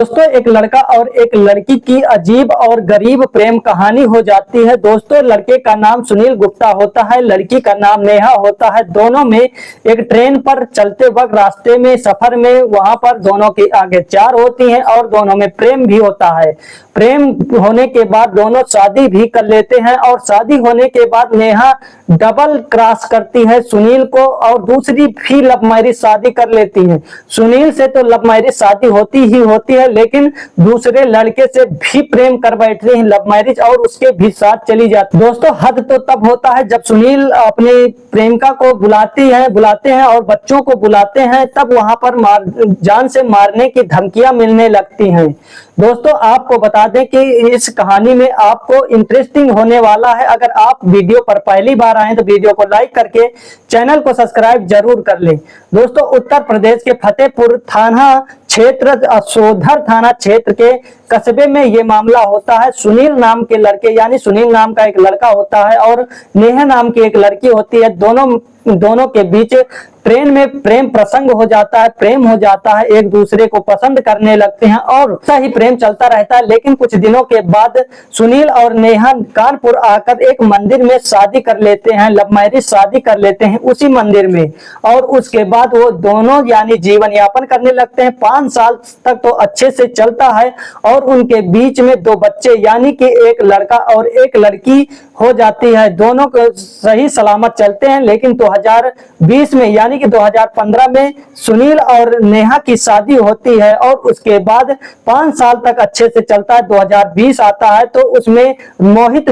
दोस्तों, एक लड़का और एक लड़की की अजीब और गरीब प्रेम कहानी हो जाती है। दोस्तों, लड़के का नाम सुनील गुप्ता होता है, लड़की का नाम नेहा होता है। दोनों में एक ट्रेन पर चलते वक्त रास्ते में सफर में वहां पर दोनों की आगे चार होती हैं और दोनों में प्रेम भी होता है। प्रेम होने के बाद दोनों शादी भी कर लेते हैं और शादी होने के बाद नेहा डबल क्रॉस करती है सुनील को और दूसरी भी लव मैरिज शादी कर लेती है। सुनील से तो लव मैरिज शादी होती ही होती है, लेकिन दूसरे लड़के से भी प्रेम कर बैठते हैं लव मैरिज और उसके भी साथ चली जाती है। दोस्तों, हद तो तब होता है जब सुनील अपनी प्रेमिका को बुलाते हैं और बच्चों को बुलाते हैं, तब वहां पर जान से मारने की धमकियां मिलने लगती हैं। दोस्तों, आपको बता दें कि इस कहानी में आपको इंटरेस्टिंग होने वाला है। अगर आप वीडियो पर पहली बार आए तो वीडियो को लाइक करके चैनल को सब्सक्राइब जरूर कर लें। दोस्तों, उत्तर प्रदेश के फतेहपुर थाना क्षेत्र, असोधर थाना क्षेत्र के कस्बे में ये मामला होता है। सुनील नाम के लड़के यानी सुनील नाम का एक लड़का होता है और नेहा नाम की एक लड़की होती है। दोनों के बीच ट्रेन में प्रेम प्रसंग हो जाता है, प्रेम हो जाता है, एक दूसरे को पसंद करने लगते हैं और सही प्रेम चलता रहता है। लेकिन कुछ दिनों के बाद सुनील और नेहा कानपुर आकर एक मंदिर में शादी कर लेते हैं, लव मैरिज शादी कर लेते हैं उसी मंदिर में। और उसके बाद वो दोनों यानी जीवन यापन करने लगते हैं। 5 साल तक तो अच्छे से चलता है और उनके बीच में 2 बच्चे यानी कि एक लड़का और एक लड़की हो जाती है। दोनों को सही सलामत चलते हैं, लेकिन 2020 में यानी कि 2015 में सुनील और नेहा की शादी होती है और उसके बाद 5 साल तक अच्छे से चलता है। 2020 आता है तो उसमें मोहित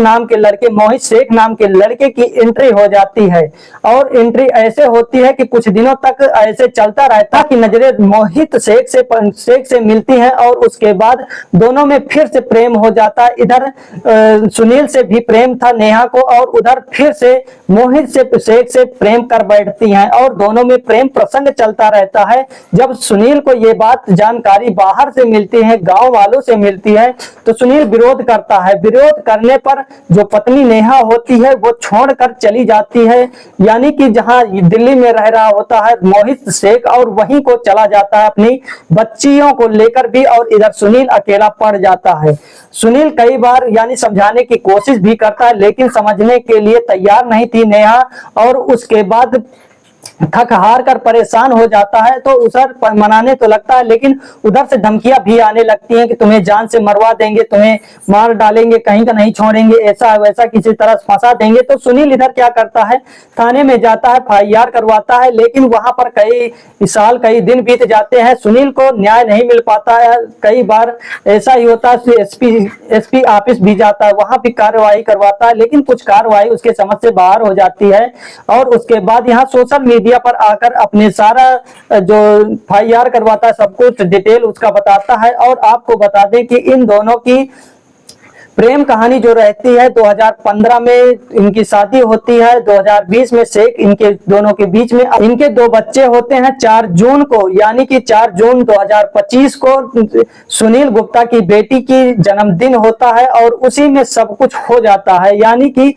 शेख नाम के लड़के की एंट्री हो जाती है और एंट्री ऐसे होती है कि कुछ दिनों तक ऐसे चलता रहता कि नजरें मोहित शेख से मिलती हैं और उसके बाद दोनों में फिर से प्रेम हो जाता है। इधर सुनील से भी प्रेम था नेहा को और उधर फिर से मोहित शेख से प्रेम कर बैठती हैं और दोनों में प्रेम प्रसंग चलता रहता है। जब सुनील को ये बात जानकारी बाहर से मिलती है, गांव वालों से मिलती है, तो सुनील विरोध करता है। विरोध करने पर जो पत्नी नेहा होती है वो छोड़कर चली जाती है, यानी कि जहां दिल्ली में रह रहा होता है मोहित शेख और वहीं को चला जाता है अपनी बच्चियों को लेकर भी और इधर सुनील अकेला पड़ जाता है। सुनील कई बार यानी समझाने की कोशिश भी करता है, लेकिन समझने के लिए तैयार नहीं थी नेहा और उसके बाद थक हार कर परेशान हो जाता है तो उधर मनाने तो लगता है, लेकिन उधर से धमकियां भी आने लगती हैं कि तुम्हें जान से मरवा देंगे, तुम्हें मार डालेंगे, कहीं का नहीं छोड़ेंगे, ऐसा वैसा किसी तरह फंसा देंगे। तो सुनील इधर क्या करता है, थाने में जाता है, FIR करवाता है, लेकिन वहां पर कई साल कई दिन बीत जाते हैं, सुनील को न्याय नहीं मिल पाता है। कई बार ऐसा ही होता है, SP ऑफिस भी जाता है, वहां भी कार्रवाई करवाता है, लेकिन कुछ कार्रवाई उसके समझ से बाहर हो जाती है और उसके बाद यहाँ सोशल मीडिया पर आकर अपने सारा जो FIR करवाता है सब कुछ डिटेल उसका बताता है। और आपको बता दें कि इन दोनों की प्रेम कहानी जो रहती है 2015 में इनकी शादी होती है, 2020 में शेख इनके दोनों के बीच में इनके 2 बच्चे होते हैं। 4 जून को यानी कि 4 जून 2025 को सुनील गुप्ता की बेटी की जन्मदिन होता है और उसी में सब कुछ हो जाता है, यानी कि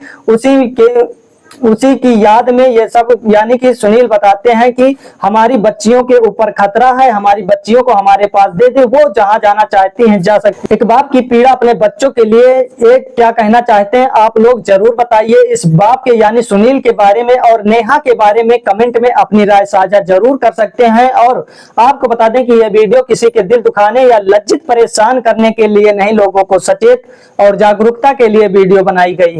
उसी की याद में ये सब, यानी कि सुनील बताते हैं कि हमारी बच्चियों के ऊपर खतरा है, हमारी बच्चियों को हमारे पास दे दे, वो जहां जाना चाहती हैं जा सकती। एक बाप की पीड़ा अपने बच्चों के लिए एक क्या कहना चाहते हैं आप लोग जरूर बताइए। इस बाप के यानी सुनील के बारे में और नेहा के बारे में कमेंट में अपनी राय साझा जरूर कर सकते हैं। और आपको बता दें कि यह वीडियो किसी के दिल दुखाने या लज्जित परेशान करने के लिए नहीं, लोगों को सचेत और जागरूकता के लिए वीडियो बनाई गई है।